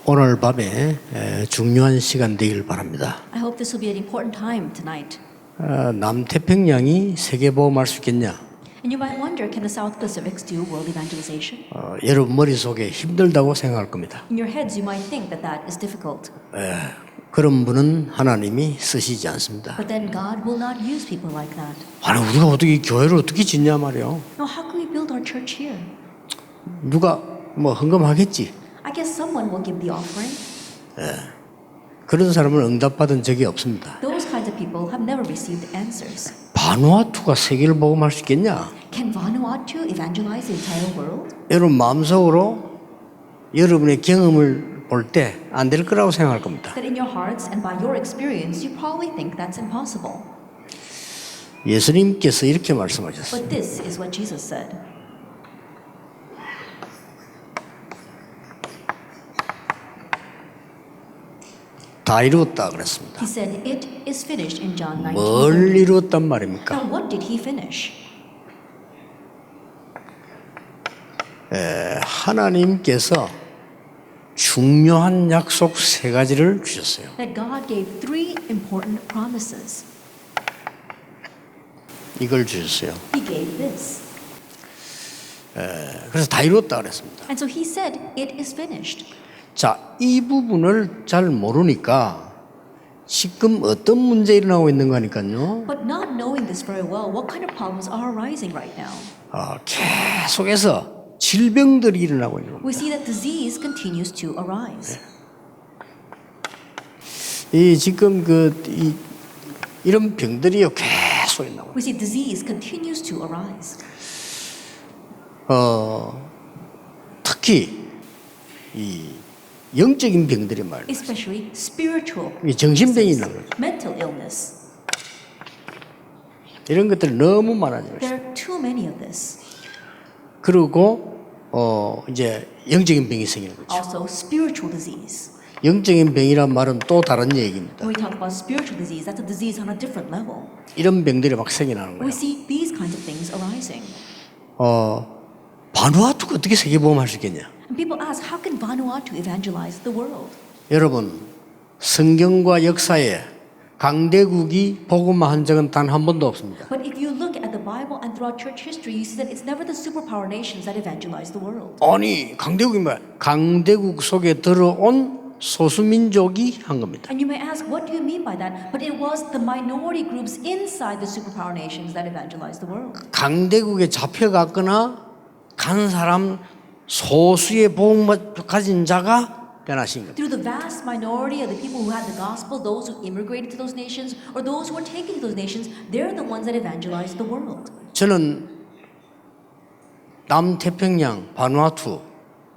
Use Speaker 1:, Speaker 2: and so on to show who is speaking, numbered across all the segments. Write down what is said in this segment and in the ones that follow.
Speaker 1: 오늘 밤에 중요한 시간 되길 바랍니다.
Speaker 2: I hope this will be an important time tonight.
Speaker 1: 남태평양이 세계보험할 수 있겠냐?
Speaker 2: And you might wonder, can the South Pacifics do world evangelization?
Speaker 1: 여러분 머릿속에 힘들다고 생각할 겁니다.
Speaker 2: In your heads, you might think that that is difficult.
Speaker 1: 그런 분은 하나님이 쓰시지 않습니다.
Speaker 2: But then God will not use people like that.
Speaker 1: 아니 우리가 어떻게 이 교회를 어떻게 짓냐 말이에요.
Speaker 2: Now, how can we build our church here?
Speaker 1: 누가 뭐 헌금하겠지.
Speaker 2: I guess someone will give the offering.
Speaker 1: 그런 사람은 응답받은 적이 없습니다.
Speaker 2: Those kinds of people have never received answers.
Speaker 1: 바누아투가 세계를 복음할 수 있겠냐?
Speaker 2: Can Vanuatu evangelize the entire world?
Speaker 1: 여러분 마음속으로 여러분의 경험을 볼 때 안 될 거라고 생각할 겁니다.
Speaker 2: That in your hearts and by your experience, you probably think that's impossible.
Speaker 1: 예수님께서 이렇게 말씀하셨어요.
Speaker 2: But this is what Jesus said.
Speaker 1: 다 이루었다 그랬습니다.
Speaker 2: He said, "It is finished" in John 19.
Speaker 1: 뭘 이루었단 말입니까?
Speaker 2: Now, what did he finish?
Speaker 1: 하나님께서 중요한 약속 세 가지를 주셨어요.
Speaker 2: That God gave three important promises.
Speaker 1: 이걸 주셨어요.
Speaker 2: He gave this.
Speaker 1: 그래서 다 이루었다 그랬습니다.
Speaker 2: And so he said, "It is finished."
Speaker 1: 자, 이 부분을 잘 모르니까 지금 어떤 문제 일어나고 있는 거니까요.
Speaker 2: But not knowing this very well, what kind of problems are arising right now?
Speaker 1: 계속해서 질병들이 일어나고 있는 겁니다.
Speaker 2: We see that disease continues to arise.
Speaker 1: 이 지금 이런 병들이요 계속 일어나고.
Speaker 2: We see disease continues to arise.
Speaker 1: 특히 이 영적인 병들이 말이에요.
Speaker 2: Especially spiritual
Speaker 1: 이 정신병이 있는 거죠.
Speaker 2: mental illness.
Speaker 1: 이런 것들이 너무 많아지고
Speaker 2: There
Speaker 1: 있어요.
Speaker 2: are too many of this.
Speaker 1: 그리고 이제 영적인 병이 생기는 거죠.
Speaker 2: Also, spiritual disease.
Speaker 1: 영적인 병이란 말은 또 다른 얘기입니다.
Speaker 2: When we talk about spiritual disease, that's a disease on a different level.
Speaker 1: 이런 병들이 막 생겨나는
Speaker 2: We
Speaker 1: 거예요.
Speaker 2: see these kinds of things arising.
Speaker 1: 바누아투가 어떻게 세계보험할 수 있겠냐?
Speaker 2: And people ask, how can Vanuatu evangelize the world?
Speaker 1: 여러분, 성경과 역사에 강대국이 복음화한 적은 단 한 번도 없습니다.
Speaker 2: But if you look at the Bible and throughout church history, you see that it's never the superpower nations that evangelize the world.
Speaker 1: 아니, 강대국이 뭐야? 강대국 속에 들어온 소수민족이 한 겁니다.
Speaker 2: And you may ask, what do you mean by that? But it was the minority groups inside the superpower nations that evangelized the world.
Speaker 1: 강대국에 잡혀갔거나 간 사람 소수의 복음을 가진 자가 변하신 겁니다.
Speaker 2: Through the vast minority of the people who had the gospel, those who immigrated to those nations, or those who were taken to those nations, they're the ones that evangelized the world.
Speaker 1: 저는 남태평양 바누아투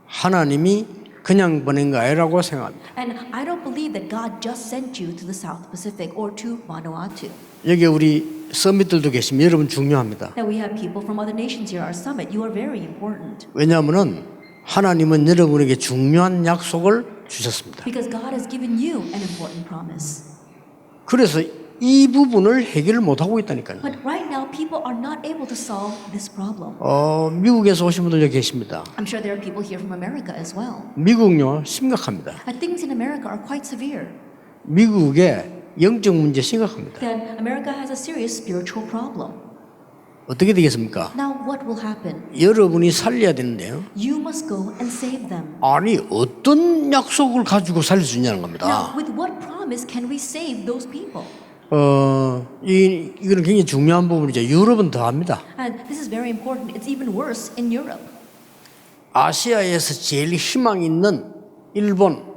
Speaker 1: 하나님이 그냥 보낸 거 아니라고 생각합니다.
Speaker 2: And I don't believe that God just sent you to the South Pacific or to Vanuatu.
Speaker 1: 여기 우리 서밋들도 계시면 여러분 중요합니다.
Speaker 2: That we have people from other nations here, our summit. You are very important.
Speaker 1: 왜냐하면은 하나님은 여러분에게 중요한 약속을 주셨습니다.
Speaker 2: Because God has given you an important promise.
Speaker 1: 그래서 이 부분을 해결을 못 하고 있다니까요.
Speaker 2: But right now, people are not able to solve this problem.
Speaker 1: 미국에서 오신 분들 여기 계십니다.
Speaker 2: I'm sure there are people here from America as well.
Speaker 1: 미국요 심각합니다.
Speaker 2: Things in America are quite severe.
Speaker 1: 미국의 영적 문제 심각합니다.
Speaker 2: That America has a serious spiritual problem.
Speaker 1: 어떻게 되겠습니까?
Speaker 2: Now, what will happen?
Speaker 1: 여러분이 살려야 되는데요.
Speaker 2: You must go and save them.
Speaker 1: 아니 어떤 약속을 가지고 살릴 수 있냐는
Speaker 2: Now,
Speaker 1: 겁니다.
Speaker 2: with what promise can we save those people?
Speaker 1: 이거는 굉장히 중요한 부분이죠. 유럽은 더 합니다.
Speaker 2: And this is very important. It's even worse in Europe.
Speaker 1: 아시아에서 제일 희망 있는 일본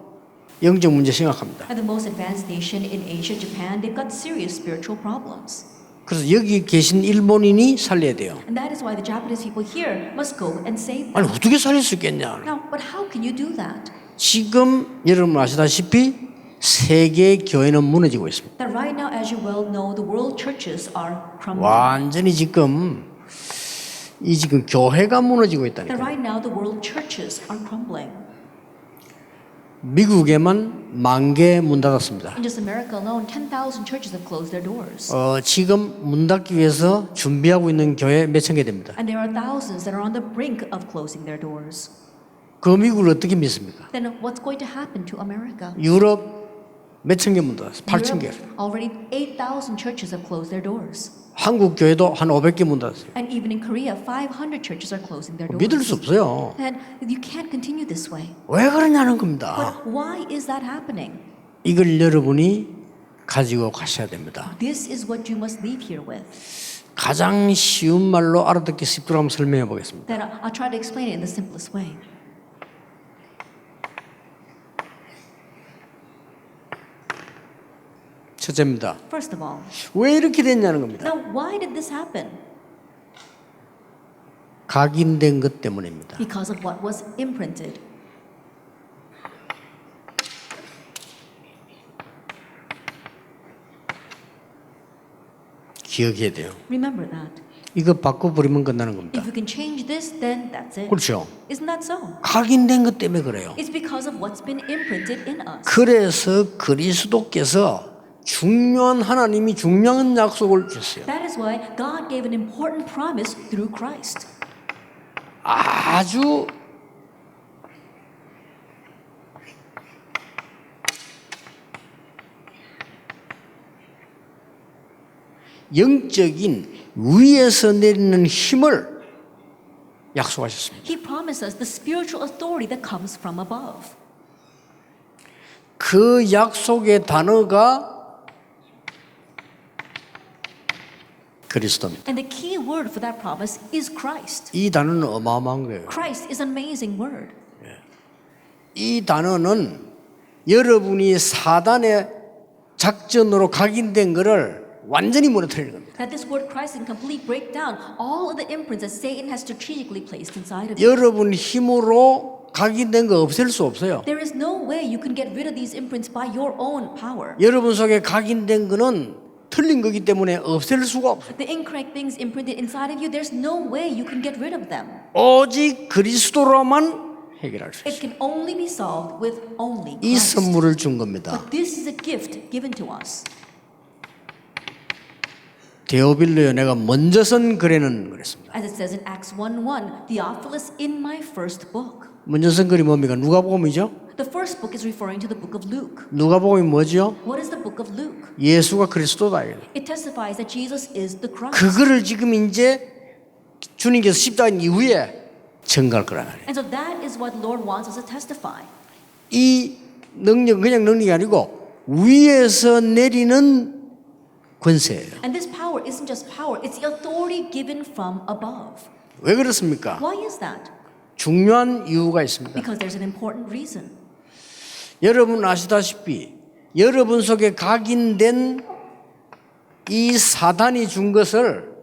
Speaker 1: 영적 문제 심각합니다.
Speaker 2: And the most advanced nation in Asia, Japan, they've got serious spiritual problems.
Speaker 1: 그래서 여기 계신 일본인이 살려야 돼요.
Speaker 2: And that is why the Japanese people here must go and save
Speaker 1: 아니
Speaker 2: them.
Speaker 1: 어떻게 살릴 수 있겠냐?
Speaker 2: Now, but how can you do that?
Speaker 1: 지금 여러분 아시다시피 세계 교회는 무너지고 있습니다.
Speaker 2: That right now, as you well know, the world churches are crumbling.
Speaker 1: 완전히 지금 교회가 무너지고
Speaker 2: That
Speaker 1: 있다니까.
Speaker 2: right now, the world churches are crumbling.
Speaker 1: 미국에만 10,000개 문 닫았습니다.
Speaker 2: In just America alone, 10,000 churches have closed their doors.
Speaker 1: 지금 문 닫기 위해서 준비하고 있는 교회 몇천 개 됩니다.
Speaker 2: And there are thousands that are on the brink of closing their doors.
Speaker 1: 그 미국을 어떻게 믿습니까?
Speaker 2: then what's going to happen to America?
Speaker 1: 유럽 몇천 개 문 닫았어요. 8천 개.
Speaker 2: Europe, already 8,000 churches have closed their doors.
Speaker 1: 한국 교회도 한 500개 문 닫았어요.
Speaker 2: And even in Korea, 500 churches are closing their doors.
Speaker 1: 믿을 수 없어요.
Speaker 2: And you can't continue this way.
Speaker 1: 왜 그러냐는 겁니다.
Speaker 2: But why is that happening?
Speaker 1: 이걸 여러분이 가지고 가셔야 됩니다.
Speaker 2: This is what you must leave here with.
Speaker 1: 가장 쉬운 말로 알아듣기 쉽도록 한번 설명해 보겠습니다.
Speaker 2: Then I'll try to explain it in the simplest way.
Speaker 1: 첫째입니다.
Speaker 2: First of all,
Speaker 1: 왜 이렇게 됐냐는 겁니다.
Speaker 2: now why did this happen?
Speaker 1: 각인된 것 때문입니다.
Speaker 2: Because of what was imprinted.
Speaker 1: 기억해야 돼요.
Speaker 2: Remember that.
Speaker 1: 이거 바꿔버리면 끝나는 겁니다.
Speaker 2: If you can change this, then that's it.
Speaker 1: 그렇죠.
Speaker 2: Isn't that so?
Speaker 1: 각인된 것 때문에 그래요.
Speaker 2: It's because of what's been imprinted in us.
Speaker 1: 그래서 그리스도께서 중요한 하나님이 중요한 약속을 주셨어요.
Speaker 2: That is why God gave an important promise through Christ.
Speaker 1: 아주 영적인 위에서 내리는 힘을 약속하셨습니다.
Speaker 2: He promised us the spiritual authority that comes from above.
Speaker 1: 그 약속의 단어가 그리스도입니다.
Speaker 2: And the key word for that promise is Christ.
Speaker 1: 이 단어는 어마어마한 거예요.
Speaker 2: Christ is an amazing word.
Speaker 1: 이 단어는 여러분이 사단의 작전으로 각인된 것을 완전히 무너뜨리는 겁니다.
Speaker 2: That this word Christ can completely break down all of the imprints that Satan has strategically placed inside of you.
Speaker 1: 여러분 힘으로 각인된 거 없앨 수 없어요.
Speaker 2: There is no way you can get rid of these imprints by your own power.
Speaker 1: 여러분 속에 각인된 거는 틀린 거기 때문에 없앨 수가 없어요.
Speaker 2: The incorrect things imprinted inside of you, there's no way you can get rid of them.
Speaker 1: 오직 그리스도로만 해결할 수
Speaker 2: It
Speaker 1: 있어요.
Speaker 2: can only be solved with only
Speaker 1: 이
Speaker 2: Christ.
Speaker 1: 선물을 준 겁니다.
Speaker 2: But this is a gift given to us.
Speaker 1: 데오빌로요 내가 먼저 선 글에는 그랬습니다.
Speaker 2: As it says in Acts 1:1, Theophilus in my first book.
Speaker 1: 먼저 선 글이 뭡니까? 누가복음이죠?
Speaker 2: The first book is referring to the book of Luke.
Speaker 1: 누가복음이 뭐죠?
Speaker 2: What is the book of Luke?
Speaker 1: 예수가 그리스도다.
Speaker 2: It testifies that Jesus is the Christ.
Speaker 1: 그거를 지금 이제 주님께서 십자가 이후에 증거할 거란 말이에요.
Speaker 2: And so that is what the Lord wants us to testify.
Speaker 1: 이 능력 그냥 능력이 아니고 위에서 내리는 권세예요.
Speaker 2: And this power isn't just power, it's the authority given from above.
Speaker 1: 왜 그렇습니까?
Speaker 2: Why is that?
Speaker 1: 중요한 이유가 있습니다.
Speaker 2: Because there's an important reason.
Speaker 1: 여러분 아시다시피 여러분 속에 각인된 이 사단이 준 것을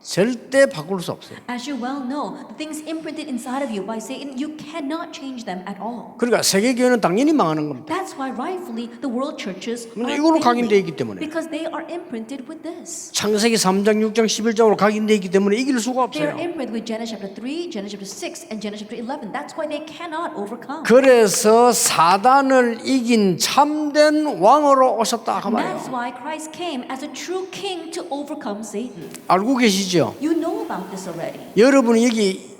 Speaker 1: 절대 바꿀 수 없어요.
Speaker 2: As you well know, the things imprinted inside of you by Satan, you cannot change them at all.
Speaker 1: 그러니까 세계교회는 당연히 망하는 겁니다.
Speaker 2: That's why rightfully the world churches are
Speaker 1: 이걸로
Speaker 2: failing,
Speaker 1: 각인되어 있기 때문에.
Speaker 2: because they are imprinted with this.
Speaker 1: 창세기 3장, 6장, 11장으로 각인되어 있기 때문에 이길 수가
Speaker 2: They are
Speaker 1: 없어요.
Speaker 2: imprinted with Genesis chapter 3, Genesis chapter 6, and Genesis chapter 11. That's why they cannot overcome.
Speaker 1: 그래서 사단을 이긴 참된 왕으로 오셨다 그
Speaker 2: And that's
Speaker 1: 말이에요.
Speaker 2: why Christ came as a true king to overcome Satan.
Speaker 1: 알고 계시죠?
Speaker 2: You know about this already.
Speaker 1: 여러분이 여기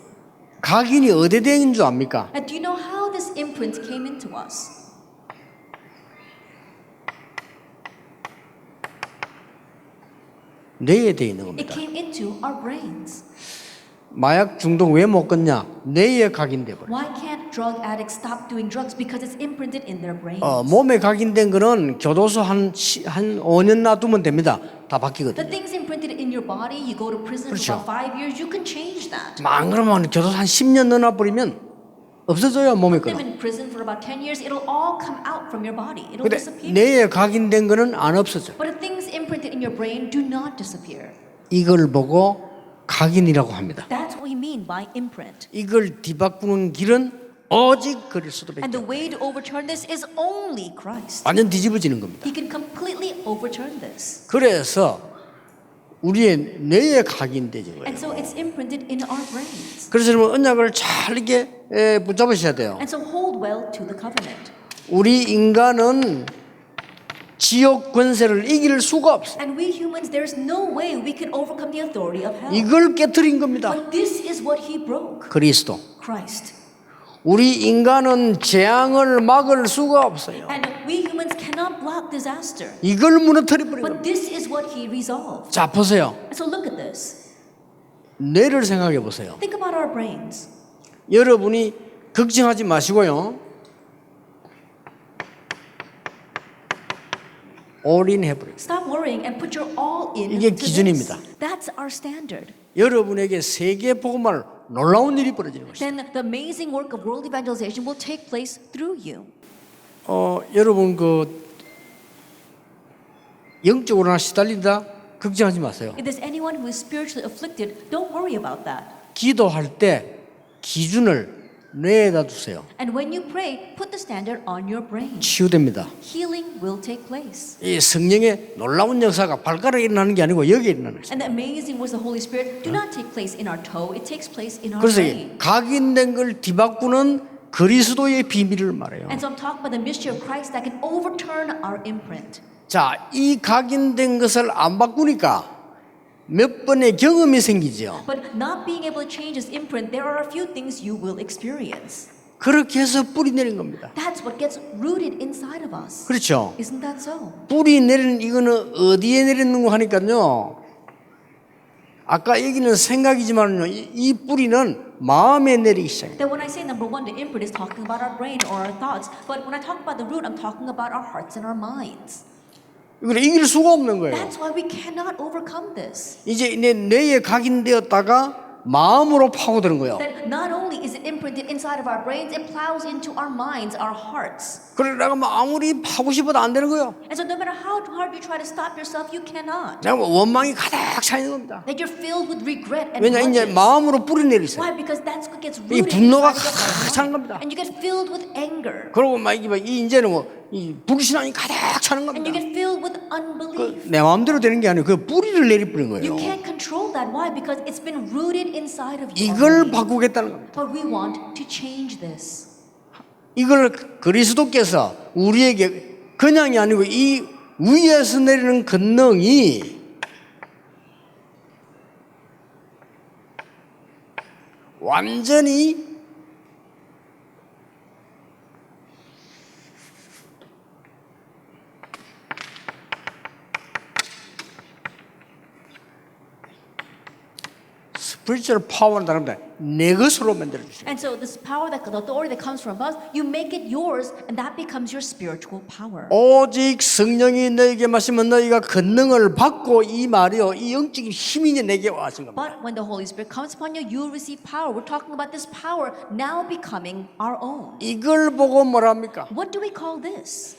Speaker 1: 각인이 어디에 되는 줄 압니까?
Speaker 2: And do you know how this imprint came into us?
Speaker 1: 뇌에 되어 있는
Speaker 2: It
Speaker 1: 겁니다.
Speaker 2: came into our brains.
Speaker 1: 마약 중독 왜 못 끊냐? 뇌에 각인돼 버려.
Speaker 2: Why can't drug addicts stop doing drugs? Because it's imprinted in their brains.
Speaker 1: 몸에 각인된 거는 교도소 한 5년 놔두면 됩니다. 다
Speaker 2: The
Speaker 1: 바뀌거든요.
Speaker 2: things imprinted in your body, you go to prison
Speaker 1: 그렇죠.
Speaker 2: for about 5 years, you can change that.
Speaker 1: 안 그러면 교도소 한 10년 넣어놔버리면 없어져요 몸에
Speaker 2: Put them
Speaker 1: 거는.
Speaker 2: in prison for about 10 years, it'll all come out from your body. It'll
Speaker 1: 근데
Speaker 2: disappear.
Speaker 1: 뇌에 각인된 거는 안 없어져.
Speaker 2: But the things imprinted in your brain do not disappear.
Speaker 1: 이걸 보고 각인이라고 합니다.
Speaker 2: That's what we mean by imprint.
Speaker 1: 이걸 뒤바꾸는 길은 오직 그리스도밖에.
Speaker 2: And the way to overturn this is only Christ.
Speaker 1: 완전 뒤집어지는 겁니다.
Speaker 2: He can completely overturn this.
Speaker 1: 그래서 우리의 뇌에 각인되는 거예요.
Speaker 2: And so it's imprinted in our brains.
Speaker 1: 그래서 여러분 언약을 잘 이렇게 붙잡으셔야 돼요.
Speaker 2: And so hold well to the covenant.
Speaker 1: 우리 인간은 지옥 권세를 이길 수가 없어요.
Speaker 2: And we humans, there's no way we can overcome the authority of hell.
Speaker 1: 이걸 깨트린 겁니다.
Speaker 2: But this is what he broke.
Speaker 1: 그리스도.
Speaker 2: Christ.
Speaker 1: 우리 인간은 재앙을 막을 수가 없어요.
Speaker 2: And we humans cannot block disaster.
Speaker 1: 이걸 무너뜨려 버린
Speaker 2: But
Speaker 1: 겁니다.
Speaker 2: this is what he resolved.
Speaker 1: 자, 보세요.
Speaker 2: So look at this.
Speaker 1: 뇌를 생각해 보세요.
Speaker 2: Think about our brains.
Speaker 1: 여러분이 걱정하지 마시고요. 올인해버려요.
Speaker 2: Stop worrying and put your all in.
Speaker 1: 이게
Speaker 2: to
Speaker 1: 기준입니다.
Speaker 2: this. That's our standard.
Speaker 1: 여러분에게 세계 복음을 놀라운 일이 벌어지는 것입니다.
Speaker 2: Then the amazing work of world evangelization will take place through you.
Speaker 1: 여러분 그 영적으로나 시달린다 걱정하지 마세요.
Speaker 2: If there's anyone who is spiritually afflicted, don't worry about that.
Speaker 1: 기도할 때 기준을 뇌에다 두세요.
Speaker 2: And when you pray, put the standard on your brain.
Speaker 1: 치유됩니다.
Speaker 2: Healing will take place.
Speaker 1: 이 성령의 놀라운 역사가 발가락에 일어나는 게 아니고 여기에 일어나는 거예요.
Speaker 2: And the amazing works of the Holy Spirit do not take place in our toe, it takes place in our
Speaker 1: 그래서
Speaker 2: brain.
Speaker 1: 각인된 걸 뒤바꾸는 그리스도의 비밀을 말해요.
Speaker 2: And so I'm talking about the mystery of Christ that can overturn our imprint.
Speaker 1: 자, 이 각인된 것을 안 바꾸니까 몇 번의 경험이 생기죠.
Speaker 2: But not being able to change his imprint, there are a few things you will experience.
Speaker 1: 그렇게 해서 뿌리 내린 겁니다.
Speaker 2: That's what gets rooted inside of us.
Speaker 1: 그렇죠.
Speaker 2: Isn't that so?
Speaker 1: 뿌리 내리는 이거는 어디에 내리는 거 하니까요. 아까 얘기는 생각이지만요. 이 뿌리는 마음에 내리기 시작해요.
Speaker 2: That when I say number one, the imprint is talking about our brain or our thoughts. But when I talk about the root, I'm talking about our hearts and our minds.
Speaker 1: 이걸 이길 수가 없는 거예요.
Speaker 2: That's why we cannot overcome this.
Speaker 1: 이제 내 뇌에 각인되었다가 마음으로 파고드는 거예요.
Speaker 2: That not only is it imprinted inside of our brains, it plows into our minds, our hearts.
Speaker 1: 그래 내가 뭐 아무리 파고 싶어도 안 되는 거예요.
Speaker 2: And so no matter how hard you try to stop yourself, you cannot.
Speaker 1: 내가 뭐 원망이 가득 차 있는 겁니다.
Speaker 2: That you're filled with regret and
Speaker 1: 왜냐 이제
Speaker 2: grudges.
Speaker 1: 마음으로 뿌리 내리세요.
Speaker 2: Why? Because that's what gets
Speaker 1: 이
Speaker 2: rooted
Speaker 1: 분노가
Speaker 2: inside of
Speaker 1: 가득
Speaker 2: our
Speaker 1: 차는
Speaker 2: mind.
Speaker 1: 겁니다.
Speaker 2: And you get filled with anger.
Speaker 1: 그러고 막 이게 이 이제는 이 불신앙이 가득 차는
Speaker 2: And you
Speaker 1: 겁니다.
Speaker 2: get filled with unbelief.
Speaker 1: 내 마음대로 되는 게 아니고 그 뿌리를 내리뿌린
Speaker 2: You
Speaker 1: 거예요.
Speaker 2: can't control that. Why? Because it's been rooted inside of you.
Speaker 1: 이걸
Speaker 2: already.
Speaker 1: 바꾸겠다는 겁니다.
Speaker 2: But we want to change this.
Speaker 1: 이걸 그리스도께서 우리에게 그냥이 아니고 이 위에서 내리는 권능이 완전히 스피리추얼 파워는 다릅니다. 내 것으로 만들어 주시고
Speaker 2: And so this power, that the authority that comes from us, you make it yours, and that becomes your spiritual power.
Speaker 1: 오직 성령이 너에게 마시면 너희가 권능을 받고 이 말이요 이 영적인 힘이 내게 와신 겁니다.
Speaker 2: But when the Holy Spirit comes upon you, you will receive power. We're talking about this power now becoming our own.
Speaker 1: 이걸 보고 뭐랍니까?
Speaker 2: What do we call this?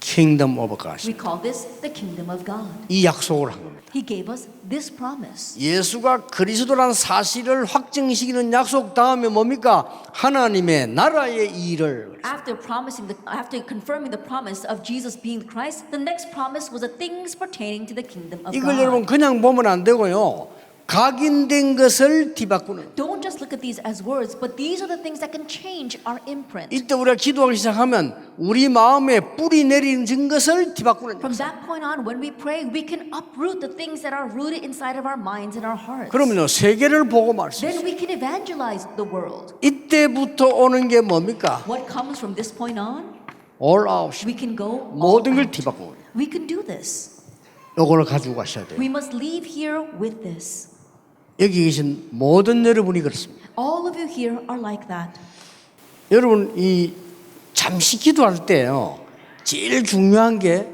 Speaker 1: Kingdom of God.
Speaker 2: We call this the kingdom of God.
Speaker 1: 이 약속을 한 겁니다.
Speaker 2: He gave us this promise.
Speaker 1: 예수가 그리스도란 사실을 확증시키는 약속 다음에 뭡니까? 하나님의 나라의 일을.
Speaker 2: After confirming the promise of Jesus being the Christ, the next promise was the things pertaining to the kingdom of
Speaker 1: 이걸 여러분
Speaker 2: God.
Speaker 1: 그냥 보면 안 되고요. 각인된 것을 뒤바꾸는.
Speaker 2: Don't just look at these as words, but these are the things that can change our imprint.
Speaker 1: 이때 우리가 기도하기 시작하면 우리 마음에 뿌리 내린 것을 뒤바꾸는.
Speaker 2: From that point on, when we pray, we can uproot the things that are rooted inside of our minds and our hearts.
Speaker 1: 그러면요 세계를 보고 말씀.
Speaker 2: Then we can evangelize the world.
Speaker 1: 이때부터 오는 게 뭡니까?
Speaker 2: What comes from this point on?
Speaker 1: All out.
Speaker 2: We can go all
Speaker 1: 모든 걸
Speaker 2: out.
Speaker 1: 뒤바꾸고.
Speaker 2: We can do this.
Speaker 1: 요거를 가지고 가셔야 돼요.
Speaker 2: We must leave here with this.
Speaker 1: 여기 계신 모든 여러분이 그렇습니다.
Speaker 2: All of you here are like that.
Speaker 1: 여러분 이 잠시 기도할 때요. 제일 중요한 게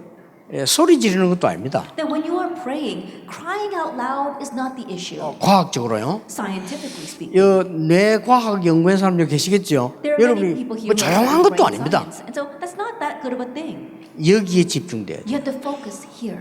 Speaker 1: 소리 지르는 것도 아닙니다.
Speaker 2: That when you are praying, crying out loud is not the issue.
Speaker 1: 과학적으로요.
Speaker 2: Scientifically speaking.
Speaker 1: 뇌과학 연구한 사람들 계시겠죠.
Speaker 2: There are many
Speaker 1: 여러분이
Speaker 2: people here
Speaker 1: 뭐
Speaker 2: who
Speaker 1: 조용한
Speaker 2: are
Speaker 1: 것도
Speaker 2: brain
Speaker 1: 아닙니다.
Speaker 2: science. And so that's not that good of a thing.
Speaker 1: 여기에 집중돼야 돼요.
Speaker 2: You have to focus here.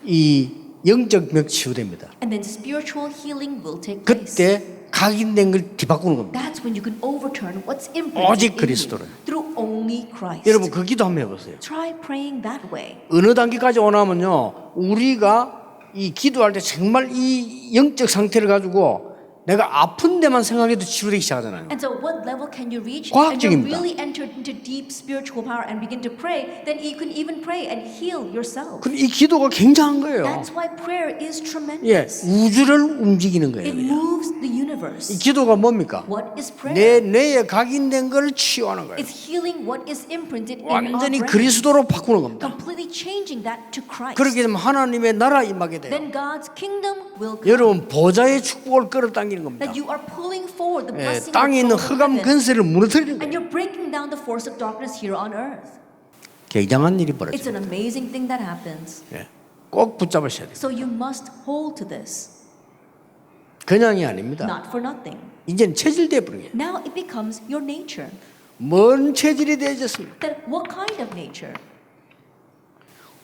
Speaker 1: 이 영적 벽 치유됩니다.
Speaker 2: And then spiritual healing will take place.
Speaker 1: 그때 각인된 걸 뒤바꾸는 겁니다.
Speaker 2: That's when you can overturn what's imprinted
Speaker 1: 오직
Speaker 2: in you
Speaker 1: 그리스도를.
Speaker 2: through only Christ.
Speaker 1: 여러분 그 기도 한번 해보세요.
Speaker 2: Try praying that way.
Speaker 1: 어느 단계까지 오냐면요. 우리가 이 기도할 때 정말 이 영적 상태를 가지고 내가 아픈 데만 생각해도 치료되기 시작하잖아요.
Speaker 2: And so what level can you reach? And you
Speaker 1: 과학적입니다.
Speaker 2: really enter into deep spiritual power and begin to pray, then you can even pray and heal yourself.
Speaker 1: 그럼 이 기도가 굉장한 거예요.
Speaker 2: That's why prayer is
Speaker 1: 예,
Speaker 2: tremendous.
Speaker 1: 우주를 움직이는 거예요.
Speaker 2: It
Speaker 1: 그냥.
Speaker 2: moves the
Speaker 1: 이
Speaker 2: universe.
Speaker 1: 기도가 뭡니까?
Speaker 2: What is prayer?
Speaker 1: 내 뇌에 각인된 걸 치유하는 거예요.
Speaker 2: It's healing what is imprinted in our
Speaker 1: 완전히
Speaker 2: brain.
Speaker 1: 그리스도로 바꾸는 겁니다.
Speaker 2: Completely changing that to Christ.
Speaker 1: 그렇게 되면 하나님의 나라 임하게 돼요.
Speaker 2: Then God's kingdom will come.
Speaker 1: 여러분 보좌의 축복을 끌어당기는 겁니다.
Speaker 2: That you are pulling forward the
Speaker 1: 예,
Speaker 2: blessing
Speaker 1: 땅에 있는
Speaker 2: of God
Speaker 1: 흑암
Speaker 2: from heaven.
Speaker 1: 근세를 무너뜨리는
Speaker 2: And
Speaker 1: 거예요.
Speaker 2: you're breaking down the force of darkness here on earth.
Speaker 1: 굉장한 일이
Speaker 2: It's
Speaker 1: 벌어져요.
Speaker 2: an amazing thing that happens.
Speaker 1: 예, 꼭 붙잡으셔야 돼요.
Speaker 2: So you must hold to this.
Speaker 1: 그냥이 아닙니다.
Speaker 2: Not for nothing.
Speaker 1: 이제는 체질돼 버린 거예요.
Speaker 2: Now it becomes your nature.
Speaker 1: 뭔 체질이 되어졌습니까?
Speaker 2: Then what kind of nature?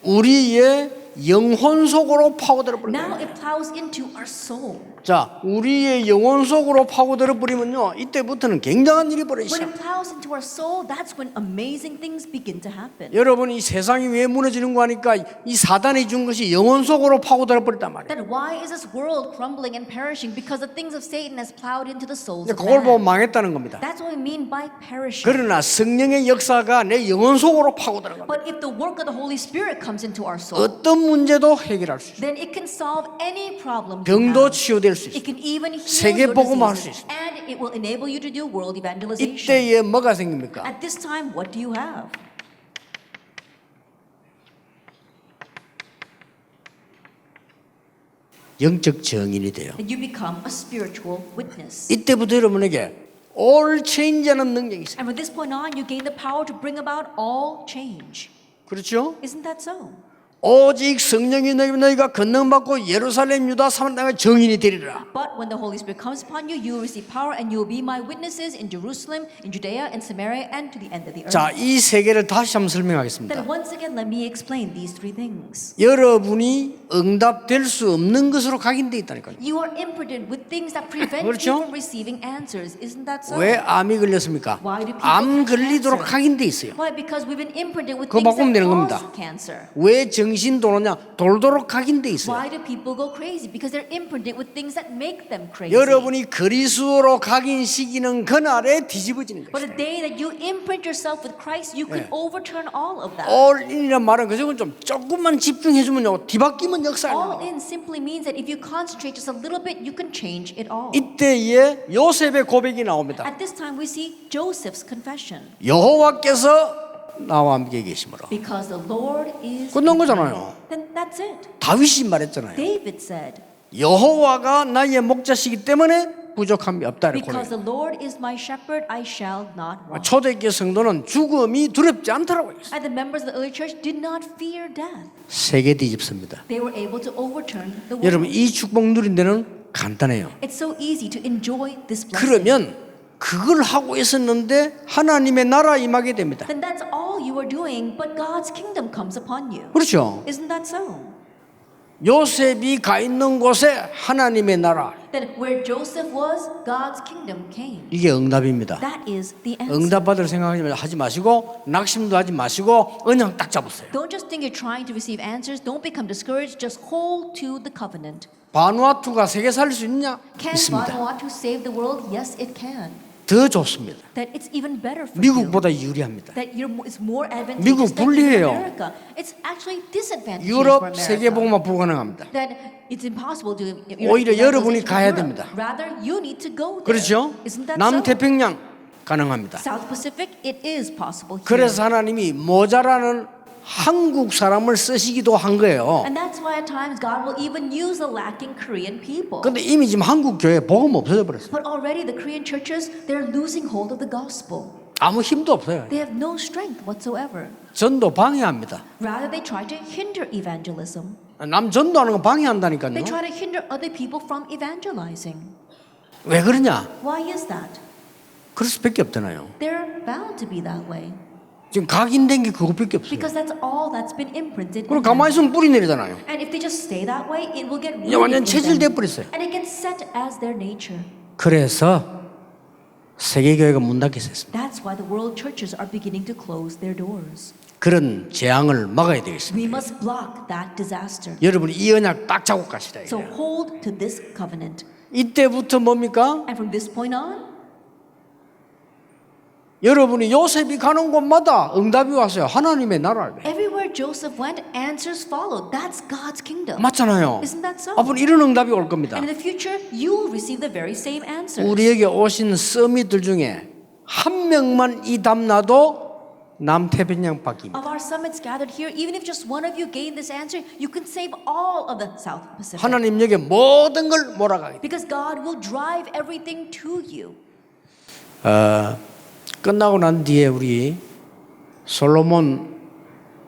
Speaker 1: 우리의 영혼 속으로 파고들어 버린
Speaker 2: Now
Speaker 1: 거예요.
Speaker 2: it plows into our soul.
Speaker 1: 자, 우리의 영혼 속으로 파고들어 버리면요, 이때부터는 굉장한 일이
Speaker 2: When
Speaker 1: 벌어지죠.
Speaker 2: it plows into our soul, that's when amazing things begin to happen.
Speaker 1: 여러분, 이 세상이 왜 무너지는 거 하니까 이 사단이 준 것이 영혼 속으로 파고들어 버렸단 말이에요.
Speaker 2: Then why is this world crumbling and perishing? Because the things of Satan has plowed into the souls
Speaker 1: 이제
Speaker 2: of
Speaker 1: 그걸 보고
Speaker 2: man.
Speaker 1: 망했다는 겁니다.
Speaker 2: That's what we mean by perishing.
Speaker 1: 그러나 성령의 역사가 내 영혼 속으로 파고들어 겁니다.
Speaker 2: But if the work of the Holy Spirit comes into our soul,
Speaker 1: 어떤 문제도 해결할 수 있어요.
Speaker 2: then it can solve any problem. you
Speaker 1: 병도
Speaker 2: have.
Speaker 1: 치유될 수
Speaker 2: It
Speaker 1: 있어요.
Speaker 2: can even heal
Speaker 1: 세계
Speaker 2: your
Speaker 1: 복음화할 수
Speaker 2: diseases,
Speaker 1: 있습니다.
Speaker 2: and it will enable you to do world evangelization.
Speaker 1: 이때에 뭐가 생깁니까?
Speaker 2: At this time, what do you have?
Speaker 1: 영적 증인이 돼요.
Speaker 2: That you become a spiritual witness.
Speaker 1: 이때부터 여러분에게 all change하는 능력이 있어요.
Speaker 2: And from this point on, you gain the power to bring about all change.
Speaker 1: 그렇죠?
Speaker 2: Isn't that so?
Speaker 1: 오직 성령이 너희가 권능받고 예루살렘 유다 사마리아 땅의 증인이 되리라.
Speaker 2: But when the Holy Spirit comes upon you, you will receive power and you will be my witnesses in Jerusalem, in Judea, and Samaria, and to the end of the earth.
Speaker 1: 자, 이 세 개를 다시 한번 설명하겠습니다.
Speaker 2: Then once again, let me explain these three things.
Speaker 1: 여러분이 응답될 수 없는 것으로 각인돼 있다니까요.
Speaker 2: You are imprinted with things that prevent
Speaker 1: 그렇죠?
Speaker 2: you from receiving answers. Isn't that so?
Speaker 1: 왜 암이 걸렸습니까?
Speaker 2: Why do people
Speaker 1: 암
Speaker 2: have
Speaker 1: 걸리도록
Speaker 2: cancer?
Speaker 1: 각인돼 있어요.
Speaker 2: Why? Because we've been imprinted with
Speaker 1: 그거
Speaker 2: things
Speaker 1: 바꾸면
Speaker 2: that
Speaker 1: 되는
Speaker 2: cause
Speaker 1: 겁니다.
Speaker 2: cancer.
Speaker 1: 왜 정신 도느냐? 돌도록 각인돼 있어요.
Speaker 2: Why do people go crazy? Because they're imprinted with things that make them crazy.
Speaker 1: 여러분이 그리스도로 각인시키는 그날에 뒤집어지는
Speaker 2: But
Speaker 1: 것이에요.
Speaker 2: the day that you imprint yourself with Christ, you can overturn all of that.
Speaker 1: all in이란 말은 그저건 좀 조금만 집중해주면요, 뒤바뀌면 역사가
Speaker 2: All
Speaker 1: 나요.
Speaker 2: in simply means that if you concentrate just a little bit, you can change it all.
Speaker 1: 이때에 요셉의 고백이 나옵니다.
Speaker 2: At this time, we see Joseph's confession.
Speaker 1: 여호와께서 나와 함께 계시므로.
Speaker 2: Because the Lord is
Speaker 1: 끝난
Speaker 2: with
Speaker 1: 거잖아요.
Speaker 2: me. Then that's it.
Speaker 1: 다윗이 말했잖아요.
Speaker 2: David said,
Speaker 1: 여호와가 나의 목자시기 때문에 부족함이 없다.
Speaker 2: because the Lord is my shepherd, I shall not want.
Speaker 1: 초대교회 성도는 죽음이 두렵지 않더라고요.
Speaker 2: And the members of the early church did not fear death.
Speaker 1: 세계 뒤집습니다.
Speaker 2: They were able to overturn the world.
Speaker 1: 여러분, 이 축복 누린 데는 간단해요.
Speaker 2: It's so easy to enjoy this blessing.
Speaker 1: 그러면 그걸 하고 있었는데 하나님의 나라 임하게 됩니다.
Speaker 2: Then that's all you are doing, but God's kingdom comes upon you.
Speaker 1: 그렇죠?
Speaker 2: Isn't that so?
Speaker 1: 요셉이 가 있는 곳에 하나님의 나라,
Speaker 2: Then where Joseph was, God's kingdom came.
Speaker 1: 이게 응답입니다.
Speaker 2: That is the answer.
Speaker 1: 응답받을 생각하지 마시고 낙심도 하지 마시고 그냥 딱 잡으세요.
Speaker 2: Don't just think you're trying to receive answers. Don't become discouraged. Just hold to the covenant.
Speaker 1: 바누아투가 세계 살릴 수 있냐?
Speaker 2: Can
Speaker 1: 있습니다.
Speaker 2: Vanuatu save the world? Yes, it can.
Speaker 1: 더 좋습니다.
Speaker 2: That it's even better for you.
Speaker 1: 미국보다 유리합니다.
Speaker 2: That it's more advantageous
Speaker 1: 미국
Speaker 2: than
Speaker 1: 불리해요.
Speaker 2: America. It's actually disadvantageous for
Speaker 1: 유럽
Speaker 2: America.
Speaker 1: 세계복음화 불가능합니다.
Speaker 2: That it's impossible to.
Speaker 1: 오히려 여러분이 가야 됩니다.
Speaker 2: Rather, you need to go there.
Speaker 1: 그렇죠?
Speaker 2: Isn't that so?
Speaker 1: 남태평양 가능합니다.
Speaker 2: South Pacific, it is possible here.
Speaker 1: 그래서 하나님이 모자라는 한국 사람을 쓰시기도 한 거예요.
Speaker 2: And that's why at times God will even use the lacking Korean people.
Speaker 1: 근데 이미 지금 한국 교회 복음 없어져 버렸어요.
Speaker 2: But already the Korean churches, they're losing hold of the gospel.
Speaker 1: 아무 힘도 없어요.
Speaker 2: They have no strength whatsoever.
Speaker 1: 전도 방해합니다.
Speaker 2: Rather, they try to hinder evangelism.
Speaker 1: 남 전도하는 거
Speaker 2: They
Speaker 1: 방해한다니까요.
Speaker 2: try to hinder other people from evangelizing.
Speaker 1: 왜 그러냐?
Speaker 2: Why is that?
Speaker 1: 그럴 수밖에 없잖아요.
Speaker 2: They're bound to be that way.
Speaker 1: 지금 각인된 게 그것밖에 없어요.
Speaker 2: Because that's all that's been imprinted
Speaker 1: 그럼
Speaker 2: in
Speaker 1: 가만히
Speaker 2: them.
Speaker 1: 있으면 뿌리 내리잖아요.
Speaker 2: And if they just stay that way, it will get
Speaker 1: 이제
Speaker 2: rooted
Speaker 1: 완전
Speaker 2: in
Speaker 1: 체질돼
Speaker 2: them.
Speaker 1: 버렸어요.
Speaker 2: And it gets set as their nature.
Speaker 1: 그래서 세계교회가 문 닫기 시작했습니다.
Speaker 2: That's why the world churches are beginning to close their doors.
Speaker 1: 그런 재앙을 막아야 되겠습니다.
Speaker 2: We must block that disaster.
Speaker 1: 여러분이 이 언약 딱 잡고 가시다.
Speaker 2: So
Speaker 1: 이거예요.
Speaker 2: hold to this covenant.
Speaker 1: 이때부터 뭡니까?
Speaker 2: And from this point on,
Speaker 1: 여러분이 요셉이 가는 곳마다 응답이 왔어요. 하나님의 나라예요.
Speaker 2: everywhere Joseph went, answers followed. That's God's kingdom.
Speaker 1: 맞잖아요.
Speaker 2: Isn't that so?
Speaker 1: 앞으로 이런 응답이 올 겁니다.
Speaker 2: And in the future, you will receive the very same answers.
Speaker 1: 우리에게 오신 서밋들 중에 한 명만 이 답 놔도 남태평양 바뀝니다.
Speaker 2: Of our summits gathered here, even if just one of you gain this answer, you can save all of the South Pacific.
Speaker 1: 하나님 여기 모든 걸 몰아가게 돼.
Speaker 2: Because God will drive everything to you.
Speaker 1: 끝나고 난 뒤에 우리 솔로몬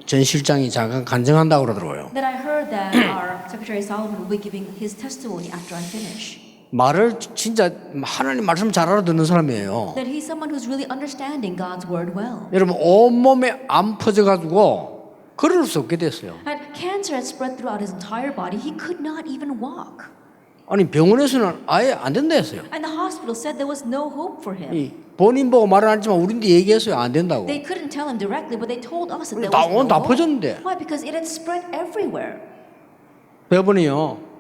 Speaker 1: 전 실장이 잠깐 간증한다고 그러더라고요.
Speaker 2: Then I heard that our Secretary Solomon will be giving his testimony after I finish.
Speaker 1: 말을 진짜 하나님 말씀 잘 알아듣는 사람이에요.
Speaker 2: That he's someone who's really understanding God's word well.
Speaker 1: 여러분 온몸에 암 퍼져가지고 걸을 수 없게 됐어요.
Speaker 2: And cancer had spread throughout his entire body. He could not even walk.
Speaker 1: 아니 병원에서는 아예 안 된다 했어요.
Speaker 2: And the hospital said there was no hope for him.
Speaker 1: 이 본인 보고 말은 안 했지만 우리한테 얘기했어요. 안 된다고.
Speaker 2: They couldn't tell him directly, but they told us that there
Speaker 1: 다
Speaker 2: was no
Speaker 1: 다
Speaker 2: hope.
Speaker 1: 퍼졌는데.
Speaker 2: Why? Because it had spread everywhere.
Speaker 1: 배분이요.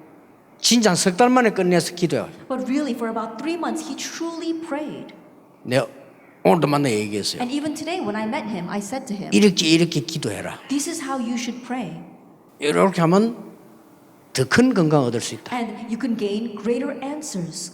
Speaker 1: 진짜 석 달 만에 끝내서 기도해요.
Speaker 2: But really, for about 3 months, he truly prayed.
Speaker 1: 내가 오늘도 만나 얘기했어요.
Speaker 2: And even today, when I met him, I said to him,
Speaker 1: 이렇게 기도해라.
Speaker 2: this is how you should pray.
Speaker 1: 이렇게 하면 더 큰 건강 얻을 수 있다.
Speaker 2: And you can gain greater answers.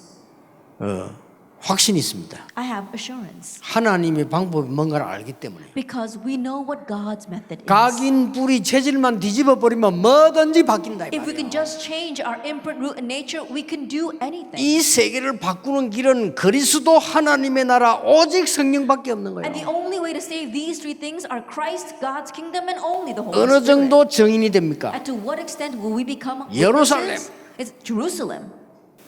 Speaker 1: 확신이 있습니다.
Speaker 2: I have assurance.
Speaker 1: 하나님의 방법이 뭔가를 알기 때문에.
Speaker 2: Because we know what God's method is.
Speaker 1: 각인 뿌리 체질만 뒤집어 버리면 뭐든지 바뀐다 이
Speaker 2: If we can
Speaker 1: 말이에요.
Speaker 2: just change our imprint, root, and nature, we can do anything.
Speaker 1: 이 세계를 바꾸는 길은 그리스도 하나님의 나라 오직 성령밖에 없는 거예요.
Speaker 2: And the only way to save these three things are Christ, God's kingdom, and only the Holy
Speaker 1: 어느
Speaker 2: Spirit.
Speaker 1: 정도 정인이 됩니까?
Speaker 2: And to what extent will we become
Speaker 1: 예루살렘.
Speaker 2: witnesses? It's Jerusalem.